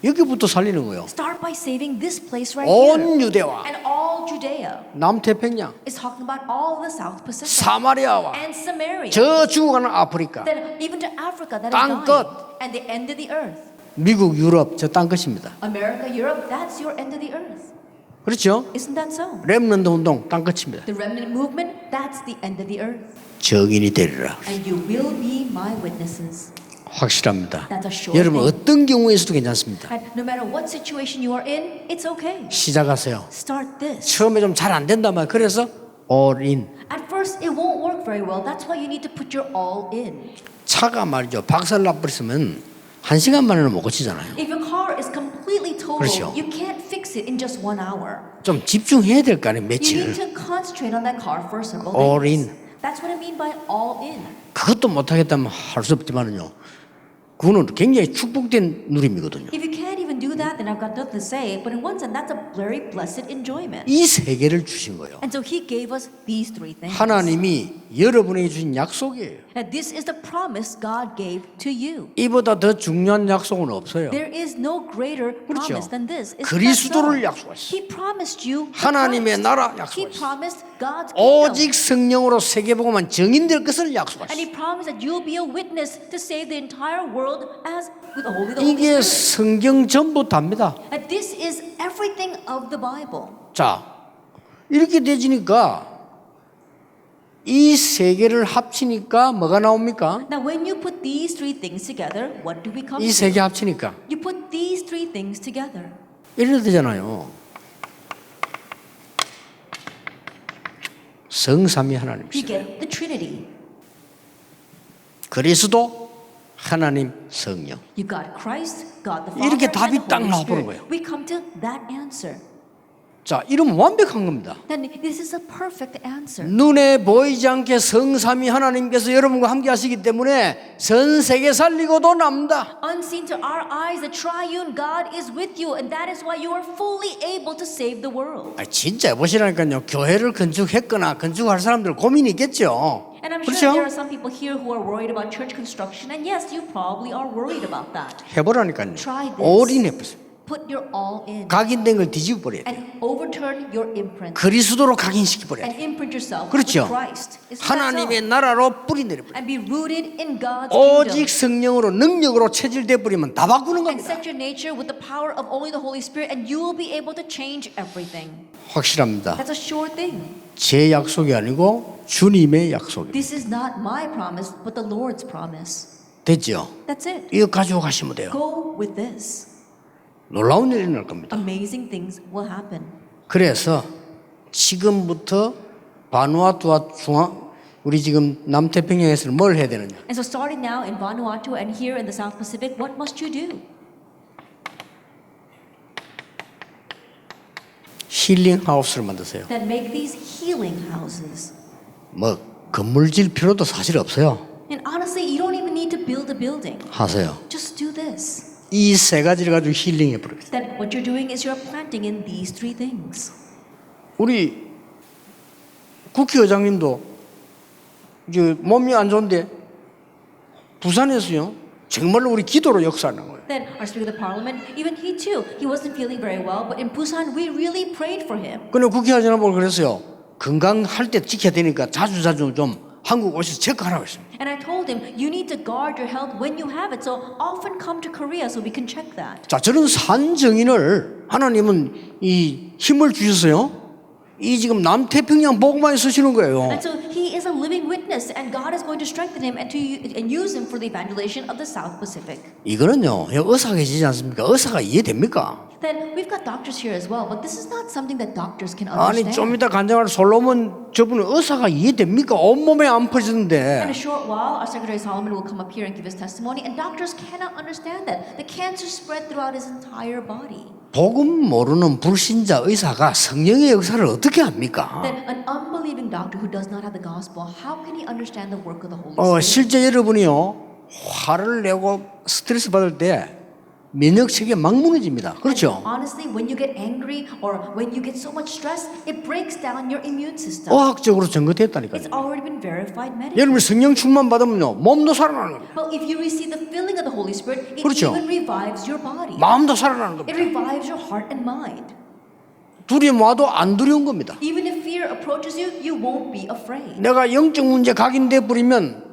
Speaker 1: 여기부터 살리는 거예요.
Speaker 2: Start by saving this place right here.
Speaker 1: 온 유대와
Speaker 2: And all Judea.
Speaker 1: 남태평양,
Speaker 2: It's talking about all the South Pacific.
Speaker 1: 사마리아와
Speaker 2: And Samaria.
Speaker 1: 저 죽어가는 아프리카,
Speaker 2: Then even to Africa that is
Speaker 1: 땅
Speaker 2: dying.
Speaker 1: 끝.
Speaker 2: And the end of the earth.
Speaker 1: 미국, 유럽 저 땅 끝입니다.
Speaker 2: America, Europe, that's your end of the earth.
Speaker 1: 그렇죠?
Speaker 2: Isn't that so?
Speaker 1: 렘넌트 운동 땅 끝입니다.
Speaker 2: The remnant movement, that's the end of the earth.
Speaker 1: 정인이 되리라.
Speaker 2: And you will be my witnesses.
Speaker 1: 확실합니다.
Speaker 2: That's a sure
Speaker 1: 여러분
Speaker 2: thing.
Speaker 1: 어떤 경우에서도 괜찮습니다.
Speaker 2: And no matter what situation you are in, it's okay.
Speaker 1: 시작하세요.
Speaker 2: Start this.
Speaker 1: 처음에 좀 잘 안 된단 말이에요. 그래서 all in.
Speaker 2: At first, it won't work very well. That's why you need to put your all in.
Speaker 1: 차가 말이죠. 박살 나버렸으면 1시간 만에는 못 고치잖아요.
Speaker 2: If your car is completely totaled,
Speaker 1: 그렇죠.
Speaker 2: you can't fix it in just 1 hour.
Speaker 1: 좀 집중해야 될 거 아니에요.
Speaker 2: You need
Speaker 1: 며칠.
Speaker 2: to concentrate on that car for several
Speaker 1: All
Speaker 2: days.
Speaker 1: in.
Speaker 2: That's what I mean by all in.
Speaker 1: 그것도 못하겠다면 할 수 없지만은요. 그거는 굉장히 축복된 누림이거든요.
Speaker 2: If you can't even do that, then I've got nothing to say. But in one sense, that's a very blessed enjoyment.
Speaker 1: 이 세 개를 주신 거예요.
Speaker 2: And so He gave us these three things.
Speaker 1: 하나님이 여러분에게 주신 약속이에요.
Speaker 2: And this is the promise God gave to you.
Speaker 1: 이보다 더 중요한 약속은 없어요.
Speaker 2: There is no greater
Speaker 1: 그렇죠.
Speaker 2: promise than this. Isn't that
Speaker 1: 그리스도를
Speaker 2: so?
Speaker 1: 약속하셨어요.
Speaker 2: He promised you the
Speaker 1: 하나님의
Speaker 2: Christ.
Speaker 1: 나라
Speaker 2: He
Speaker 1: 약속하셨어요.
Speaker 2: promised God's kingdom.
Speaker 1: 오직 성령으로 세계복음만 증인될 것을
Speaker 2: And
Speaker 1: 약속하셨어요.
Speaker 2: He promised that you'll be a witness to save the entire world as with the Holy
Speaker 1: 이게
Speaker 2: Spirit.
Speaker 1: 성경 전부 답니다.
Speaker 2: And this is everything of the Bible.
Speaker 1: 자, 이렇게 되지니까 이 세 개를 합치니까 뭐가 나옵니까?
Speaker 2: Now, when you put these three things together, what do we come
Speaker 1: 이 세 개
Speaker 2: to?
Speaker 1: 합치니까
Speaker 2: You put these three things together.
Speaker 1: 이래 되잖아요. 성삼위
Speaker 2: You
Speaker 1: 하나님이시죠.
Speaker 2: get the Trinity.
Speaker 1: 그리스도 하나님 성령.
Speaker 2: You got Christ, God the Father,
Speaker 1: 이렇게
Speaker 2: and
Speaker 1: 답이
Speaker 2: the
Speaker 1: 딱
Speaker 2: Holy
Speaker 1: 나와버린
Speaker 2: Spirit.
Speaker 1: 거예요.
Speaker 2: We come to that answer.
Speaker 1: 자, 이러면 완벽한 겁니다.
Speaker 2: Then this is a perfect answer.
Speaker 1: 눈에 보이지 않게 성삼위 하나님께서 여러분과 함께 하시기 때문에 전 세계 살리고도 남다.
Speaker 2: Unseen to our eyes, the triune God is with you, and that is why you are fully able to save the world.
Speaker 1: 아, 진짜 보시라니까요. 교회를 건축했거나 건축할 사람들 고민이 있겠죠.
Speaker 2: And I'm sure there are
Speaker 1: 그렇죠?
Speaker 2: some people here who are worried about church construction, and yes, you probably are worried about that.
Speaker 1: 해보라니까요.
Speaker 2: Try this.
Speaker 1: 올인해보세요.
Speaker 2: put your all in
Speaker 1: 각인된 걸 뒤집어 버려야 돼.
Speaker 2: and overturn your imprint
Speaker 1: 그리스도로 각인시켜 버려야 돼.
Speaker 2: and imprint yourself
Speaker 1: 그렇죠.
Speaker 2: with Christ. Isn't that
Speaker 1: 하나님의
Speaker 2: so?
Speaker 1: 나라로 뿌리 내려 버려.
Speaker 2: And be rooted in God's
Speaker 1: 오직
Speaker 2: kingdom
Speaker 1: 성령으로 능력으로 체질돼 버리면 다 바꾸는
Speaker 2: and
Speaker 1: 겁니다.
Speaker 2: set your nature with the power of only the Holy Spirit and you will be able to change everything.
Speaker 1: 확실합니다.
Speaker 2: That's a sure thing.
Speaker 1: 제 약속이 아니고 주님의 약속입니다.
Speaker 2: This is not my promise, but the Lord's promise.
Speaker 1: 됐죠?
Speaker 2: That's it.
Speaker 1: 이거 가지고 가시면 돼요.
Speaker 2: Go with this.
Speaker 1: 놀라운 일이 날 겁니다.
Speaker 2: Amazing things will happen.
Speaker 1: 그래서 지금부터 바누아투와 우리 지금 남태평양에서는 뭘 해야 되느냐?
Speaker 2: And so starting now in Vanuatu and here in the South Pacific, what must you do?
Speaker 1: 힐링 하우스를 만드세요.
Speaker 2: That make these healing houses.
Speaker 1: 뭐 건물 질 필요도 사실 없어요.
Speaker 2: And honestly, you don't even need to build a building.
Speaker 1: 하세요.
Speaker 2: Just do this.
Speaker 1: 이 세 가지를 가지고 힐링해 버립니다.
Speaker 2: That what you're doing is you're planting in these three things.
Speaker 1: 우리 국회의장님도 이제 몸이 안 좋은데 부산에서요 정말로 우리 기도로 역사하는 거예요.
Speaker 2: Then our Speaker of the Parliament, even he too, he wasn't feeling very well, but in Busan we really prayed for him.
Speaker 1: 근데 국회의장님은 그랬어요. 건강할 때 지켜야 되니까 자주자주 좀 한국 오셔서 체크하라고 했습니다.
Speaker 2: And I told him, you need to guard your health when you have it, so often come to Korea so we can check that.
Speaker 1: 자, 저런 산증인을 하나님은 이 힘을 주셨어요. 이 지금 남태평양 복음만에 쓰시는 거예요.
Speaker 2: And so he is a living witness, and God is going to strengthen him and use him for the evangelization of the South Pacific.
Speaker 1: 이거는요, 의사가 계시지 않습니까? 의사가 이해됩니까?
Speaker 2: Then we've got doctors here as well, but this is not something that doctors can
Speaker 1: 아니
Speaker 2: understand.
Speaker 1: 좀 이따 간장할 솔로몬 저분은 의사가 이해됩니까? 온몸에 안
Speaker 2: In
Speaker 1: 퍼지는데
Speaker 2: a short while, our Secretary Solomon will come up here and give his testimony, and doctors cannot understand that. The cancer spread throughout his entire body.
Speaker 1: 복음 모르는 불신자 의사가 성령의 역사를 어떻게 합니까?
Speaker 2: Then an unbelieving doctor who does not have the gospel, how can he understand the work of the Holy Spirit?
Speaker 1: 실제 여러분이요 화를 내고 스트레스 받을 때 면역 체계 막 무너집니다. 그렇죠?
Speaker 2: Honestly, when you get angry or when you get so much stress, it breaks down your immune system.
Speaker 1: 과학적으로 증거됐다니까요.
Speaker 2: It's already been verified medically.
Speaker 1: 여러분 성령 충만 받으면요 몸도 살아나는 겁니다.
Speaker 2: But if you receive the filling of the Holy Spirit, it
Speaker 1: 그렇죠.
Speaker 2: even revives your body.
Speaker 1: 마음도 살아나는
Speaker 2: It
Speaker 1: 겁니다.
Speaker 2: revives your heart and mind.
Speaker 1: 두려움 와도 안 두려운 겁니다.
Speaker 2: Even if fear approaches you, you won't be afraid.
Speaker 1: 내가 영적 문제 각인돼 버리면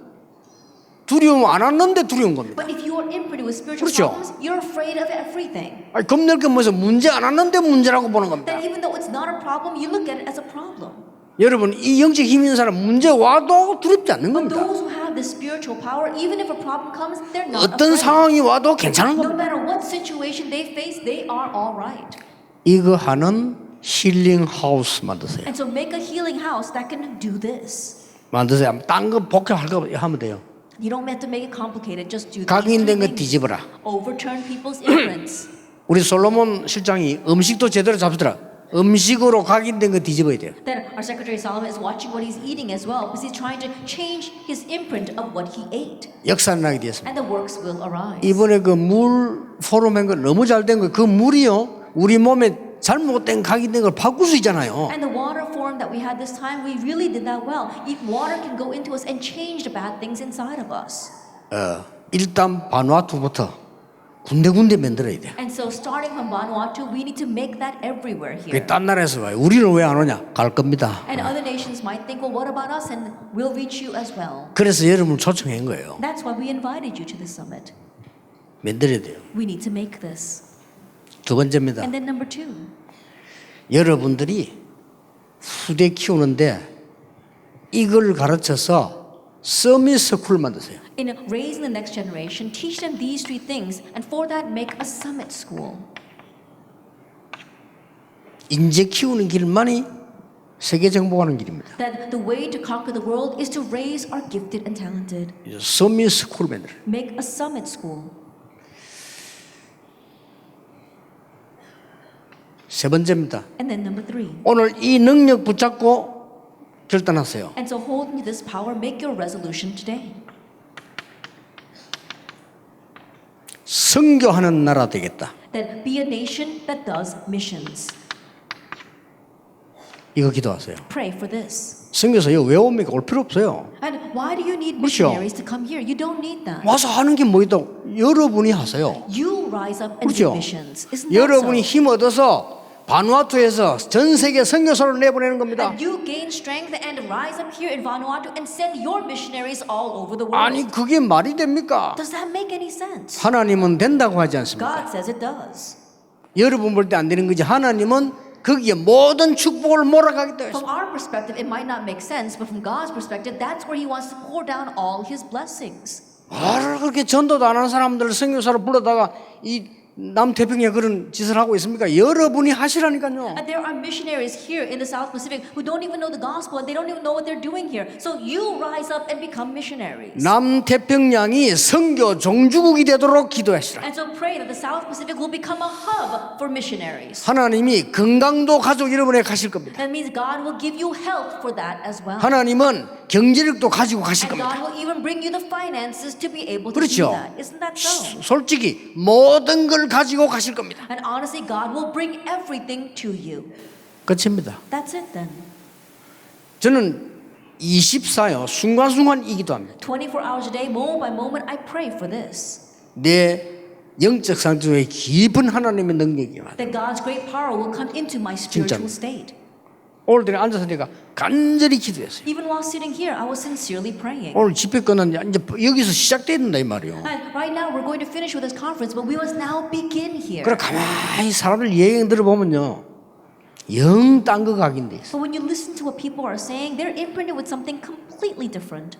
Speaker 1: 두려움 안 왔는데 두려운 겁니다.
Speaker 2: But if you are imprinted with spiritual
Speaker 1: 그렇죠.
Speaker 2: problems, you're afraid of everything.
Speaker 1: 아니, 겁낼 게 뭐서 문제 안 왔는데 문제라고 보는 겁니다.
Speaker 2: Then even though it's not a problem, you look at it as a problem.
Speaker 1: 여러분 이 영적 힘 있는 사람 문제 와도 두렵지 않는
Speaker 2: But
Speaker 1: 겁니다.
Speaker 2: those who have this spiritual power, even if a problem comes, they're not
Speaker 1: 어떤
Speaker 2: afraid.
Speaker 1: 상황이 와도 괜찮은
Speaker 2: No
Speaker 1: 겁니다.
Speaker 2: matter what situation they face, they are all right.
Speaker 1: 이거 하는 힐링 하우스 만드세요.
Speaker 2: And so make a healing house that can do this.
Speaker 1: 만드세요. 딴 거 복잡할 거 하면 돼요.
Speaker 2: You don't have to make it complicated. Just do these
Speaker 1: 각인된 거
Speaker 2: three things.
Speaker 1: 뒤집어라.
Speaker 2: Overturn people's imprints.
Speaker 1: 우리 솔로몬 실장이 음식도 제대로 잡수더라. 음식으로 각인된 거 뒤집어야 돼요.
Speaker 2: Then our Secretary Solomon is watching what he's eating as well because he's trying to change his imprint of what he ate.
Speaker 1: 역사는 나게 되었습니다.
Speaker 2: And the works will arise.
Speaker 1: 이번에 그 물 포럼한 거 너무 잘 된 거 그 물이요 우리 몸에 잘못된 각인된 걸 바꿀 수 있잖아요.
Speaker 2: And the water forum that we had this time, we really did that well. If water can go into us and change the bad things inside of us.
Speaker 1: 일단 바누아투부터 군데군데 만들어야 돼.
Speaker 2: And so starting from Vanuatu, we need to make that everywhere here.
Speaker 1: 딴 나라에서 와요. 우리는 왜 안 오냐? 갈 겁니다.
Speaker 2: And other nations might think, well, what about us? And we'll reach you as well.
Speaker 1: 그래서 여러분을 초청한 거예요.
Speaker 2: That's why we invited you to this summit.
Speaker 1: 만들어야 돼요.
Speaker 2: We need to make this.
Speaker 1: 두 번째입니다.
Speaker 2: And then number two,
Speaker 1: 여러분들이 후대 키우는데 이걸 가르쳐서 서밋 스쿨 만드세요.
Speaker 2: in raising the next generation, teach them these three things, and for that, make a summit school.
Speaker 1: 인재 키우는 길만이 세계 정복하는 길입니다.
Speaker 2: That the way to conquer the world is to raise our gifted and talented.
Speaker 1: 서밋 스쿨 만들어요.
Speaker 2: Make a summit school.
Speaker 1: 세 번째입니다.
Speaker 2: And then number three.
Speaker 1: 오늘 이 능력 붙잡고 결단하세요.
Speaker 2: And so holding to this power, make your resolution today.
Speaker 1: 선교하는 나라 되겠다.
Speaker 2: That be a nation that does missions.
Speaker 1: 이거 기도하세요.
Speaker 2: Pray for this.
Speaker 1: 선교사 여기 왜 옵니까? 올 필요 없어요.
Speaker 2: And why do you need
Speaker 1: 그렇죠.
Speaker 2: missionaries to come here? You don't need that.
Speaker 1: 와서 하는 게 뭐 있다고? 여러분이 하세요.
Speaker 2: You rise up and
Speaker 1: 그렇죠.
Speaker 2: do missions. Isn't that
Speaker 1: 여러분이
Speaker 2: so?
Speaker 1: 힘 얻어서 바누아투에서 전 세계 선교사를 내보내는 겁니다.
Speaker 2: And you gain strength and rise up here in Vanuatu and send your missionaries all over the world.
Speaker 1: 아니 그게 말이 됩니까?
Speaker 2: Does that make any sense?
Speaker 1: 하나님은 된다고 하지 않습니까?
Speaker 2: God says it does.
Speaker 1: 여러분 볼 때 안 되는 거지. 하나님은 거기에 모든 축복을 몰아가겠다 했어요.
Speaker 2: From our perspective, it might not make sense, but from God's perspective, that's where He wants to pour down all His blessings.
Speaker 1: 말을 그렇게 전도도 안 하는 사람들을 선교사로 불러다가 이 남태평양에 그런 짓을 하고 있습니까? 여러분이 하시라니까요.
Speaker 2: And there are missionaries here in the South Pacific who don't even know the gospel and they don't even know what they're doing here. So you rise up and become missionaries.
Speaker 1: 남태평양이 선교 종주국이 되도록 기도하시라.
Speaker 2: And so pray that the South Pacific will become a hub for missionaries.
Speaker 1: 하나님이 건강도 가지고 여러분에게 가실 겁니다.
Speaker 2: That means God will give you health for that as well.
Speaker 1: 하나님은 경제력도 가지고 가실
Speaker 2: And
Speaker 1: 겁니다.
Speaker 2: God will even bring you the finances to be able to
Speaker 1: 그렇죠.
Speaker 2: do that. Isn't that so?
Speaker 1: 솔직히 모든 걸 가지고 가실 겁니다.
Speaker 2: And honestly, God will bring everything to you.
Speaker 1: 끝입니다.
Speaker 2: That's it then.
Speaker 1: 저는 24요 순간순간이기도 합니다.
Speaker 2: 24 hours a day, moment by moment, I pray for this.
Speaker 1: 내 영적 상태에 깊은 하나님의 능력이 와요.
Speaker 2: That God's great power will come into my spiritual state.
Speaker 1: 오늘 앉아서 내가 간절히 기도했어요.
Speaker 2: Even while sitting here, I was sincerely praying.
Speaker 1: 오늘 집회 끝났는데 이제 여기서 시작돼야 된다 이 말이에요.
Speaker 2: And right now, we're going to finish with this conference, but we must now begin here.
Speaker 1: 그래 가만히 사람들 얘기 들어보면요 영 딴 거 각인데 있어.
Speaker 2: But when you listen to what people are saying, they're imprinted with something completely different.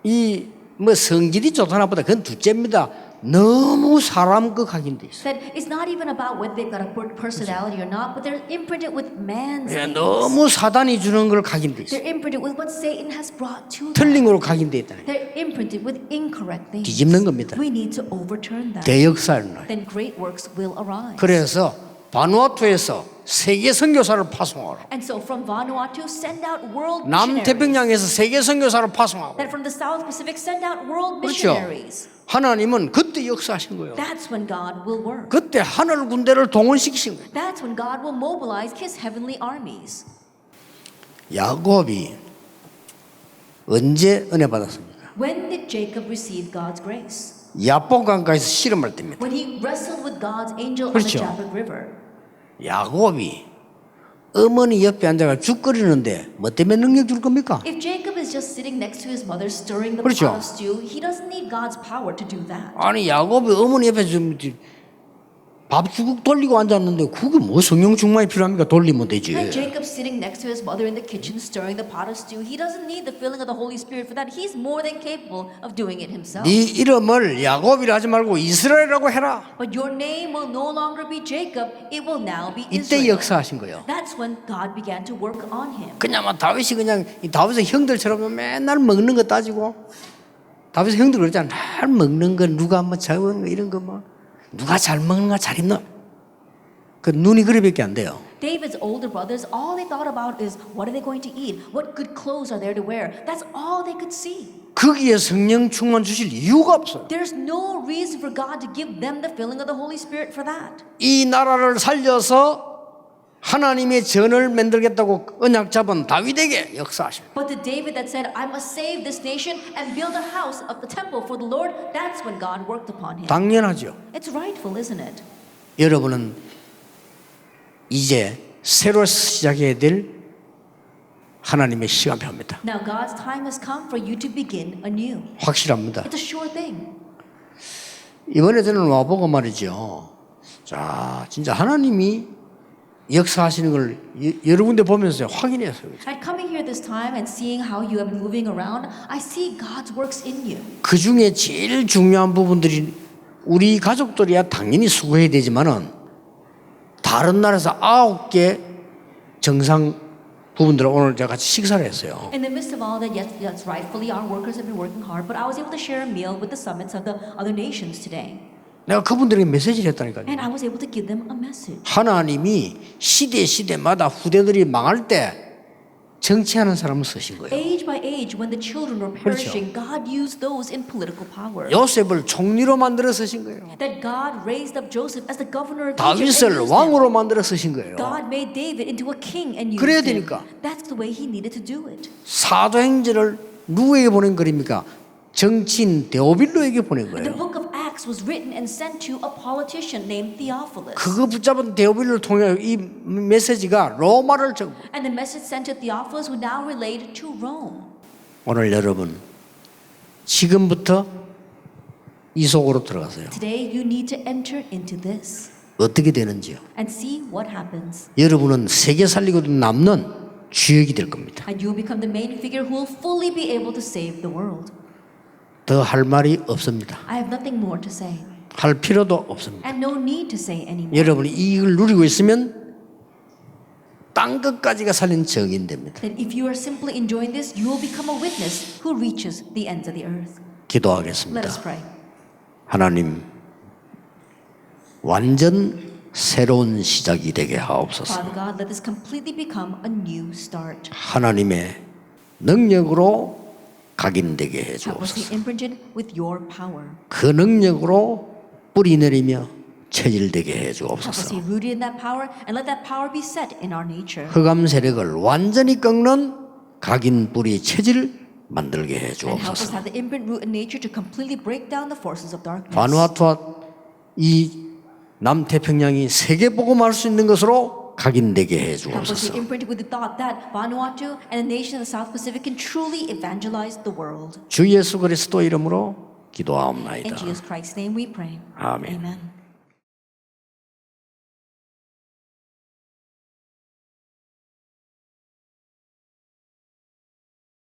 Speaker 1: 이 뭐 성질이 좋다 나보다 그건 둘째입니다. 너무 사람 거 각인데 있어.
Speaker 2: That it's not even about whether they've got a good personality or not, but they're imprinted with man's
Speaker 1: 예,
Speaker 2: things.
Speaker 1: 너무 사단이 주는 걸 각인돼 있어.
Speaker 2: They're imprinted with what Satan has brought to them.
Speaker 1: 틀린 거로 각인돼 있다는 거예요.
Speaker 2: They're imprinted with incorrect things.
Speaker 1: 뒤집는 겁니다.
Speaker 2: We need to overturn that.
Speaker 1: 대역사를 넣어요.
Speaker 2: Then great works will arise.
Speaker 1: 그래서 바누아투에서 세계 선교사를 파송하라.
Speaker 2: And so from Vanuatu, send out world missionaries.
Speaker 1: 남태평양에서 세계 선교사를 파송하고.
Speaker 2: That from the South Pacific, send out world
Speaker 1: 그렇죠.
Speaker 2: missionaries.
Speaker 1: 하나님은 그때 역사하신 거예요.
Speaker 2: That's when God will work.
Speaker 1: 그때 하늘 군대를 동원시키신 거예요.
Speaker 2: That's when God will mobilize His heavenly armies.
Speaker 1: 야곱이 언제 은혜 받았습니까?
Speaker 2: When did Jacob receive God's grace?
Speaker 1: 야복강가에서 씨름할 때입니다.
Speaker 2: When he wrestled with God's angel
Speaker 1: 그렇죠.
Speaker 2: on the Jabbok River.
Speaker 1: 야곱이 어머니 옆에 앉아가 죽 끓이는데 뭐 때문에 능력 줄 겁니까?
Speaker 2: If Jacob is just sitting next to his mother stirring the
Speaker 1: 그렇죠.
Speaker 2: pot of stew, he doesn't need God's power to do that.
Speaker 1: 아니 야곱이 어머니 옆에 좀 밥주국 돌리고 앉았는데 그게 뭐 성령 충만이 필요합니까? 돌리면 되지.
Speaker 2: And Jacob sitting next to his mother in the kitchen stirring the pot of stew, he doesn't need the filling of the Holy Spirit for that. He's more than capable of doing it himself.
Speaker 1: 네 이름을 야곱이라 하지 말고 이스라엘이라고 해라.
Speaker 2: But your name will no longer be Jacob, it will now be
Speaker 1: 이때
Speaker 2: Israel.
Speaker 1: 역사하신 거예요.
Speaker 2: That's when God began to work on him.
Speaker 1: 그냥 막 다윗이 그냥 이 다윗의 형들처럼 맨날 먹는 거 따지고 다윗의 형들 그러잖아. 날 먹는 거 누가 뭐 적은 거 이런 거 뭐 누가 잘 먹는가 잘 입나 그 눈이 그래밖에 안 돼요.
Speaker 2: David's older brothers, all they thought about is what are they going to eat? What good clothes are there to wear? That's all they could see.
Speaker 1: 거기에 성령 충만 주실 이유가 없어요.
Speaker 2: There's no reason for God to give them the filling of the Holy Spirit for that.
Speaker 1: 이 나라를 살려서 하나님의 전을 만들겠다고 언약 잡은 다윗에게 역사하십니다.
Speaker 2: But the David that said, I must save this nation and build a house of the temple for the Lord, that's when God worked upon him.
Speaker 1: 당연하죠.
Speaker 2: It's rightful, isn't it?
Speaker 1: 여러분은 이제 새로 시작해야 될 하나님의 시간표입니다.
Speaker 2: Now God's time has come for you to begin anew.
Speaker 1: 확실합니다.
Speaker 2: It's a sure thing.
Speaker 1: 이번에 저는 와보고 말이죠. 자, 진짜 하나님이 역사하시는 걸 여러 군데 보면서 확인했어요.
Speaker 2: And coming here this time and seeing how you have been moving around, I see God's works in you.
Speaker 1: 그 중에 제일 중요한 부분들이 우리 가족들이야 당연히 수고해야 되지만은 다른 나라에서 9개 정상 부분들을 오늘 제가 같이 식사를 했어요.
Speaker 2: In the midst of all that, yes, rightfully our workers have been working hard, but I was able to share a meal with the summits of the other nations today.
Speaker 1: 내가 그분들에게 메시지를 했다니까요.
Speaker 2: And I was able to give them a message.
Speaker 1: 하나님이 시대마다 후대들이 망할 때 정치하는 사람을 쓰신 거예요.
Speaker 2: Age by age, when the children were perishing, God used those in political power.
Speaker 1: 요셉을 총리로 만들어 쓰신 거예요.
Speaker 2: That God raised up Joseph as the governor of Egypt and
Speaker 1: 다윗을
Speaker 2: used him.
Speaker 1: 왕으로 만들어 쓰신 거예요.
Speaker 2: God made David into a king and used
Speaker 1: 그래야
Speaker 2: him.
Speaker 1: 되니까.
Speaker 2: That's the way he needed to do it.
Speaker 1: 사도행전을 누구에게 보낸 글입니까? 정치인 데오빌로에게 보낸
Speaker 2: The
Speaker 1: 거예요.
Speaker 2: book of Acts was written and sent to a politician named Theophilus.
Speaker 1: 그거 붙잡은 데오빌로를 통해 이 메시지가 로마를 전부.
Speaker 2: And the message sent to Theophilus would now relate to Rome.
Speaker 1: 오늘 여러분 지금부터 이 속으로 들어가세요.
Speaker 2: Today you need to enter into this
Speaker 1: 어떻게 되는지요?
Speaker 2: and see what happens.
Speaker 1: 여러분은 세계 살리고도 남는 주역이 될 겁니다.
Speaker 2: And you will become the main figure who will fully be able to save the world.
Speaker 1: 더 할 말이 없습니다.
Speaker 2: I have nothing more to say
Speaker 1: 할 필요도 없습니다.
Speaker 2: and no need to say anymore.
Speaker 1: 여러분이 이걸 누리고 있으면 땅 끝까지가 살린 증인 됩니다.
Speaker 2: That if you are simply enjoying this, you will become a witness who reaches the ends of the earth. Let
Speaker 1: 기도하겠습니다.
Speaker 2: us pray.
Speaker 1: 하나님 완전 새로운 시작이 되게 하옵소서.
Speaker 2: Father God, let this completely become a new start.
Speaker 1: 하나님의 능력으로 각인되게 해
Speaker 2: Help us be
Speaker 1: 주옵소서.
Speaker 2: imprinted with your power.
Speaker 1: 그 능력으로 뿌리 내리며 체질되게 해
Speaker 2: Help us
Speaker 1: 주옵소서.
Speaker 2: be rooted in that power and let that power be set in our nature.
Speaker 1: 흑암 세력을 완전히 꺾는 각인 뿌리 체질 만들게 해
Speaker 2: And help us
Speaker 1: 주옵소서.
Speaker 2: have the imprint root in nature to completely break down the forces of darkness.
Speaker 1: 바누아투와 이 남태평양이 세계 복음할 수 있는 것으로 각인되게 해
Speaker 2: Help us be
Speaker 1: 주옵소서.
Speaker 2: imprinted with the thought that Vanuatu and the nation of the South Pacific can truly evangelize the world.
Speaker 1: 주 예수 그리스도 이름으로
Speaker 2: In
Speaker 1: 기도하옵나이다.
Speaker 2: Jesus Christ's name we pray.
Speaker 1: 아멘.
Speaker 2: Amen.